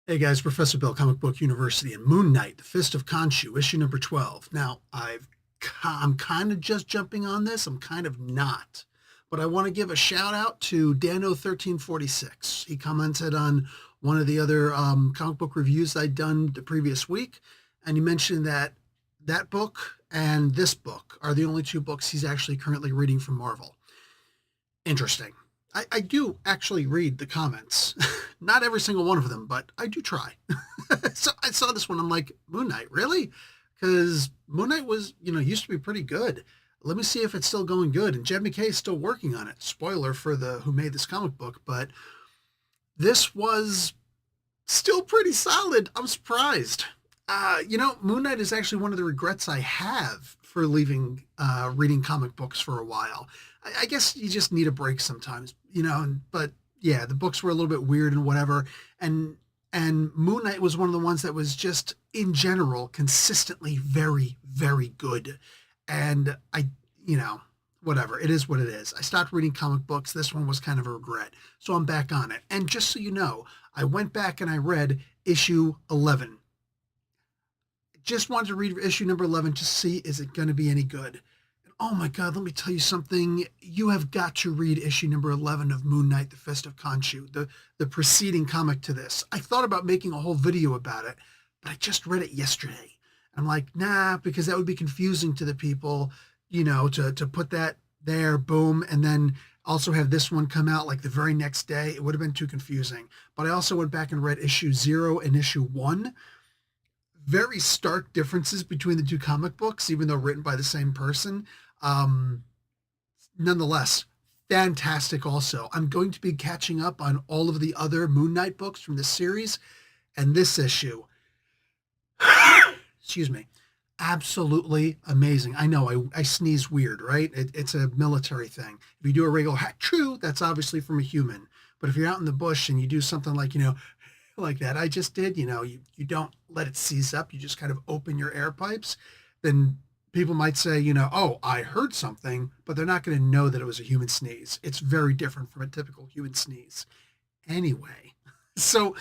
Hey guys, Professor Bill, Comic Book University, and Moon Knight, The Fist of Khonshu, issue number 12. Now, I'm kind of just jumping on this. I'm kind of not. But I want to give a shout out to Dano1346. He commented on one of the other comic book reviews I'd done the previous week, and he mentioned that that book and this book are the only two books he's actually currently reading from Marvel. Interesting. I do actually read the comments. Not every single one of them, but I do try. So I saw this one. I'm like, Moon Knight, really? Because Moon Knight was, used to be pretty good. Let me see if it's still going good. And Jed MacKay is still working on it. Spoiler for the who made this comic book, but this was still pretty solid. I'm surprised. Moon Knight is actually one of the regrets I have for leaving reading comic books for a while. I guess you just need a break sometimes, but yeah, the books were a little bit weird and whatever. And Moon Knight was one of the ones that was just in general consistently very, very good. And whatever. It is what it is. I stopped reading comic books. This one was kind of a regret. So I'm back on it. And just so you know, I went back and I read issue 11. Just wanted to read issue number 11 to see, is it going to be any good? And oh my God, let me tell you something. You have got to read issue number 11 of Moon Knight, The Fist of Khonshu, the preceding comic to this. I thought about making a whole video about it, but I just read it yesterday. I'm like, nah, because that would be confusing to the people, to put that there, boom, and then also have this one come out like the very next day. It would have been too confusing. But I also went back and read issue 0 and issue 1. Very stark differences between the two comic books, even though written by the same person. Um, Nonetheless, fantastic also. I'm going to be catching up on all of the other Moon Knight books from this series, and this issue, excuse me, absolutely amazing. I know I sneeze weird, right? It's a military thing. If you do a regular true, that's obviously from a human. But if you're out in the bush and you do something like, like that I just did, you don't let it seize up. You just kind of open your air pipes. Then people might say, oh, I heard something, but they're not going to know that it was a human sneeze. It's very different from a typical human sneeze. Anyway, so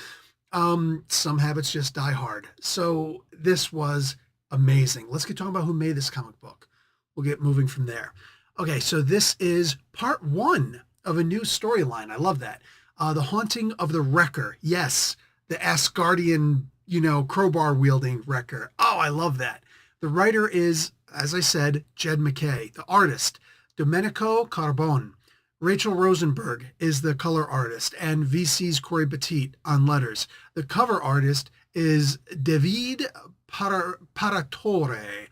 some habits just die hard. So this was amazing. Let's get talking about who made this comic book. We'll get moving from there. Okay, so this is part 1 of a new storyline. I love that. The Haunting of the Wrecker. Yes, the Asgardian, crowbar wielding Wrecker. Oh, I love that. The writer is, as I said, Jed MacKay. The artist, Domenico Carbone. Rachel Rosenberg is the color artist, and VC's Corey Petit on letters. The cover artist is David Paratore.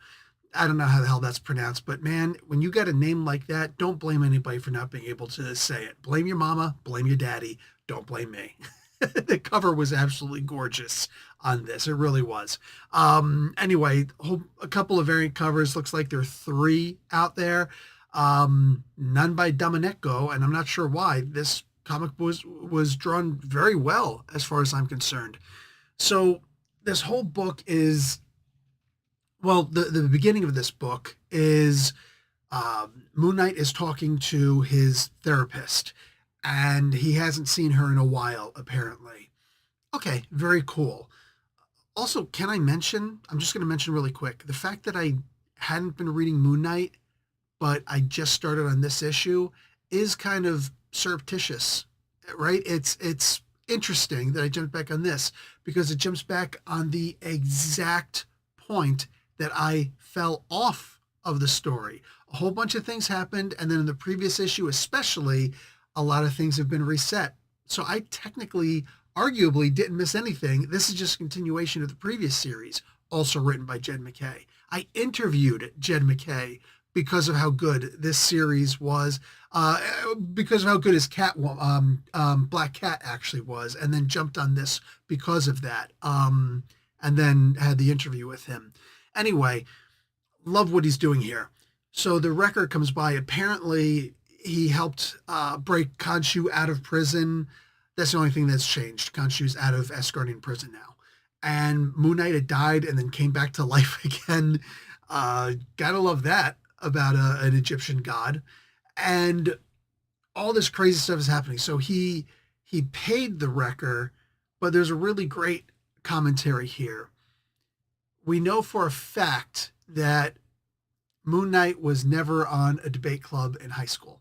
I don't know how the hell that's pronounced, but man, when you got a name like that, don't blame anybody for not being able to say it. Blame your mama, blame your daddy, don't blame me. The cover was absolutely gorgeous on this. It really was. Anyway, a couple of variant covers. Looks like there are 3 out there. None by Domenico, and I'm not sure why. This comic was drawn very well as far as I'm concerned. So this whole book is, well, the beginning of this book is Moon Knight is talking to his therapist, and he hasn't seen her in a while, apparently. Okay, very cool. Also, can I mention, I'm just going to mention really quick, the fact that I hadn't been reading Moon Knight, but I just started on this issue is kind of surreptitious, right? It's interesting that I jumped back on this because it jumps back on the exact point that I fell off of the story. A whole bunch of things happened, and then in the previous issue especially, a lot of things have been reset. So I technically, arguably, didn't miss anything. This is just a continuation of the previous series, also written by Jed MacKay. I interviewed Jed MacKay because of how good this series was, because of how good his Black Cat actually was, and then jumped on this because of that, and then had the interview with him. Anyway, love what he's doing here. So the Wrecker comes by. Apparently, he helped break Khonshu out of prison. That's the only thing that's changed. Khonshu's out of Asgardian prison now. And Moon Knight had died and then came back to life again. Gotta love that about an Egyptian god. And all this crazy stuff is happening. So he paid the Wrecker but there's a really great commentary here. We know for a fact that Moon Knight was never on a debate club in high school.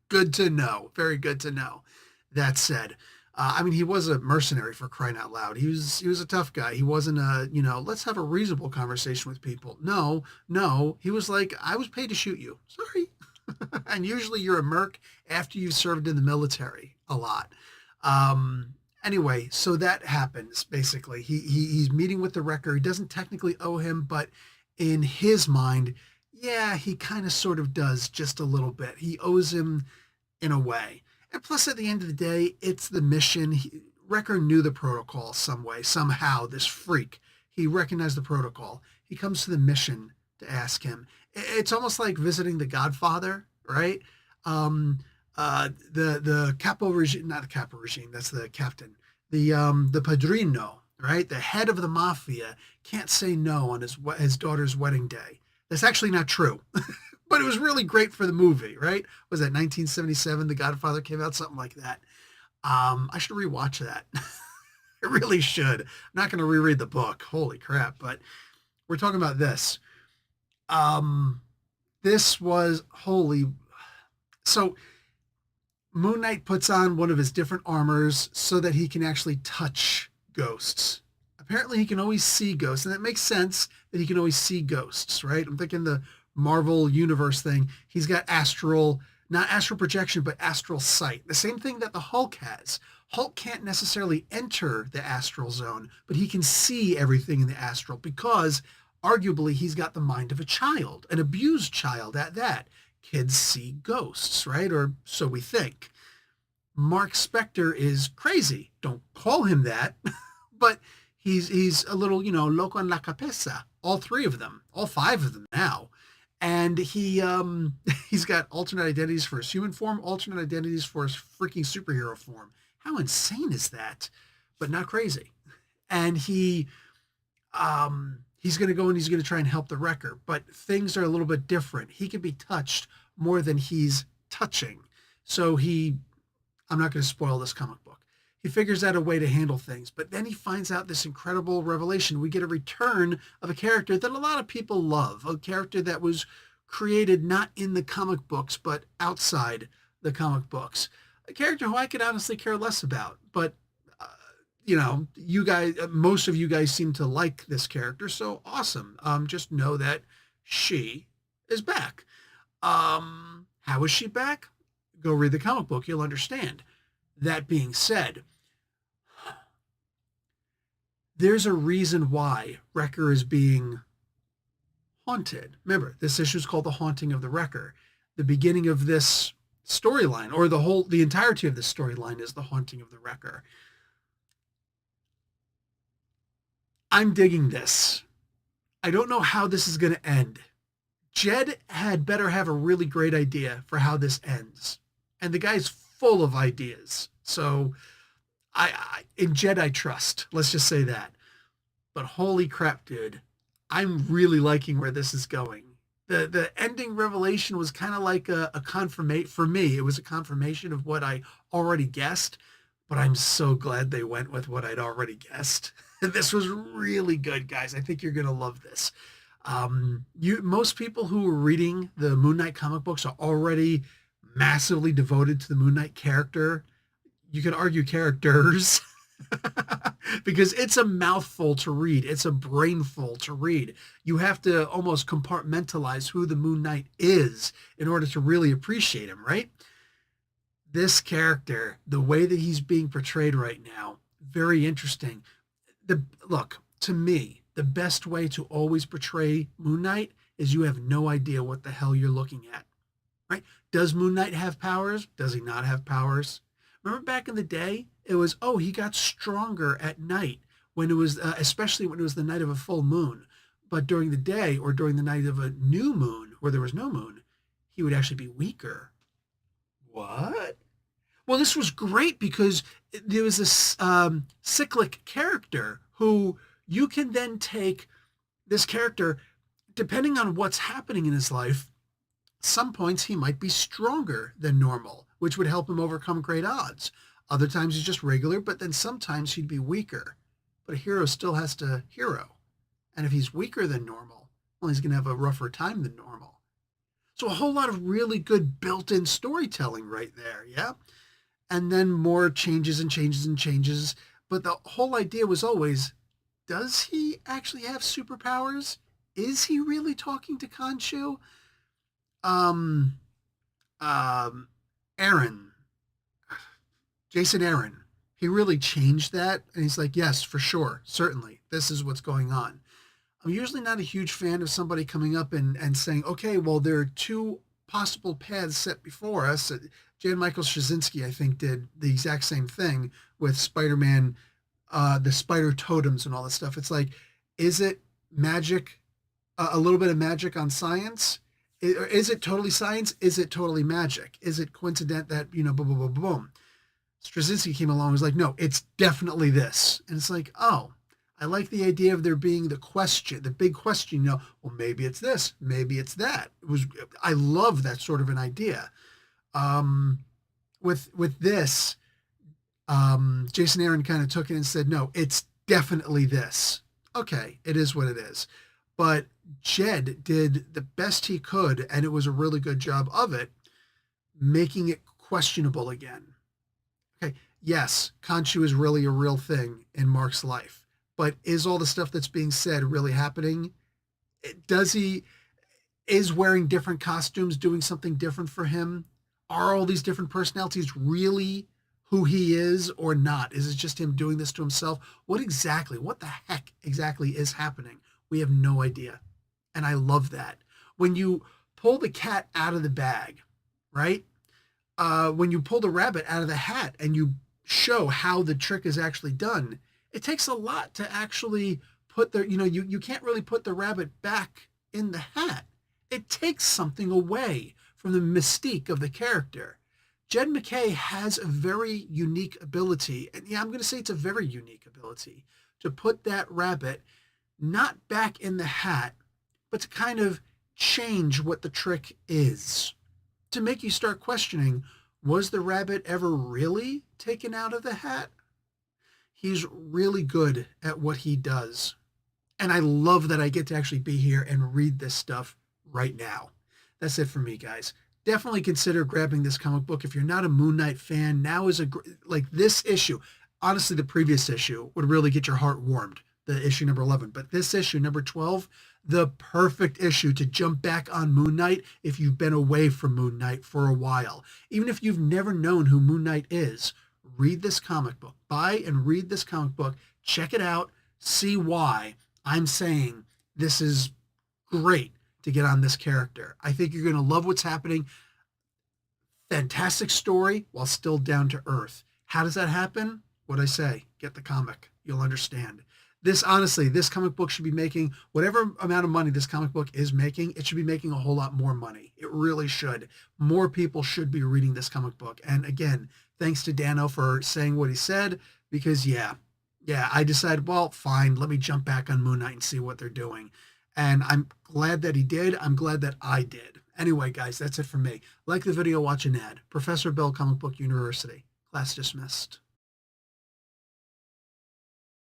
Good to know. Very good to know. That said, I mean, he was a mercenary for crying out loud. He was a tough guy. He wasn't a, let's have a reasonable conversation with people. No, no. He was like, I was paid to shoot you. Sorry. And usually you're a merc after you've served in the military a lot. Anyway, so that happens basically. He's meeting with the wrecker. He doesn't technically owe him, but in his mind, yeah, he kind of sort of does just a little bit. He owes him in a way. And plus, at the end of the day, it's the mission. Wrecker knew the protocol some way, somehow. This freak, he recognized the protocol. He comes to the mission to ask him. It's almost like visiting the Godfather, right? The capo regime, not the capo regime, that's the captain. The padrino, right? The head of the mafia can't say no on his daughter's wedding day. That's actually not true. But it was really great for the movie, right? Was that 1977? The Godfather came out, something like that. I should rewatch that. I really should. I'm not going to reread the book. Holy crap. But we're talking about this. This was holy. So Moon Knight puts on one of his different armors so that he can actually touch ghosts. Apparently he can always see ghosts, and that makes sense that he can always see ghosts, right? I'm thinking the Marvel universe thing. He's got not astral projection, but astral sight. The same thing that the Hulk has. Hulk can't necessarily enter the astral zone, but he can see everything in the astral because arguably he's got the mind of a child, an abused child at that. Kids see ghosts, right? Or so we think. Marc Spector is crazy. Don't call him that, but he's a little, loco en la cabeza. All three of them, all five of them now. And he's got alternate identities for his human form, alternate identities for his freaking superhero form. How insane is that? But not crazy. And he's going to go and he's going to try and help the wrecker, but things are a little bit different. He can be touched more than he's touching. So I'm not going to spoil this comic book. He figures out a way to handle things, but then he finds out this incredible revelation. We get a return of a character that a lot of people love, a character that was created not in the comic books, but outside the comic books. A character who I could honestly care less about, but you guys, most of you guys seem to like this character, so awesome. Just know that she is back. How is she back? Go read the comic book, you'll understand. That being said, there's a reason why Wrecker is being haunted. Remember, this issue is called The Haunting of the Wrecker. The beginning of this storyline, or the entirety of this storyline, is The Haunting of the Wrecker. I'm digging this. I don't know how this is going to end. Jed had better have a really great idea for how this ends. And the guy's full of ideas. So in Jed I trust. Let's just say that. But holy crap, dude. I'm really liking where this is going. The ending revelation was kind of like a confirmation. For me, it was a confirmation of what I already guessed. But I'm so glad they went with what I'd already guessed. This was really good, guys. I think you're going to love this. Most people who are reading the Moon Knight comic books are already massively devoted to the Moon Knight character. You could argue characters because it's a mouthful to read. It's a brainful to read. You have to almost compartmentalize who the Moon Knight is in order to really appreciate him, right? This character, the way that he's being portrayed right now, very interesting. Look, to me, the best way to always portray Moon Knight is you have no idea what the hell you're looking at, right? Does Moon Knight have powers? Does he not have powers? Remember back in the day, it was, he got stronger at night when it was, especially when it was the night of a full moon. But during the day or during the night of a new moon where there was no moon, he would actually be weaker. What? Well, this was great because there was this cyclic character who you can then take this character, depending on what's happening in his life, some points he might be stronger than normal, which would help him overcome great odds. Other times he's just regular, but then sometimes he'd be weaker. But a hero still has to hero. And if he's weaker than normal, well, he's going to have a rougher time than normal. So a whole lot of really good built-in storytelling right there, yeah? And then more changes and changes and changes. But the whole idea was always, does he actually have superpowers? Is he really talking to Khonshu? Um, Aaron, Jason Aaron, he really changed that. And he's like, yes, for sure, certainly, this is what's going on. I'm usually not a huge fan of somebody coming up and saying, okay, well, there are two possible paths set before us. Jan Michael Straczynski, I think, did the exact same thing with Spider-Man, the spider totems and all that stuff. It's like, is it magic, a little bit of magic on science? Is it totally science? Is it totally magic? Is it coincident that, boom, boom, boom, boom? Straczynski came along and was like, no, it's definitely this. And it's like, oh, I like the idea of there being the question, the big question, well, maybe it's this, maybe it's that. I love that sort of an idea. With this, Jason Aaron kind of took it and said, no, it's definitely this. Okay, it is what it is. But Jed did the best he could, and it was a really good job of it, making it questionable again. Okay, yes, Khonshu is really a real thing in Marc's life, but is all the stuff that's being said really happening? Is wearing different costumes doing something different for him? Are all these different personalities really who he is or not? Is it just him doing this to himself? What the heck exactly is happening? We have no idea. And I love that. When you pull the cat out of the bag, right? When you pull the rabbit out of the hat and you show how the trick is actually done, it takes a lot to actually put you can't really put the rabbit back in the hat. It takes something away from the mystique of the character. Jed MacKay has a very unique ability, and yeah, I'm going to say it's a very unique ability to put that rabbit not back in the hat, but to kind of change what the trick is, to make you start questioning, was the rabbit ever really taken out of the hat? He's really good at what he does. And I love that I get to actually be here and read this stuff right now. That's it for me, guys. Definitely consider grabbing this comic book. If you're not a Moon Knight fan, now is like this issue. Honestly, the previous issue would really get your heart warmed, the issue number 11. But this issue, number 12, the perfect issue to jump back on Moon Knight if you've been away from Moon Knight for a while. Even if you've never known who Moon Knight is, read this comic book. Buy and read this comic book. Check it out. See why I'm saying this is great to get on this character. I think you're going to love what's happening. Fantastic story while still down to earth. How does that happen? What'd I say? Get the comic. You'll understand. This comic book should be making whatever amount of money this comic book is making, it should be making a whole lot more money. It really should. More people should be reading this comic book. And again, thanks to Dano for saying what he said, because I decided, well, fine, let me jump back on Moon Knight and see what they're doing. And I'm glad that he did. I'm glad that I did. Anyway, guys, that's it for me. Like the video, watch an ad. Professor Bell, Comic Book University. Class dismissed.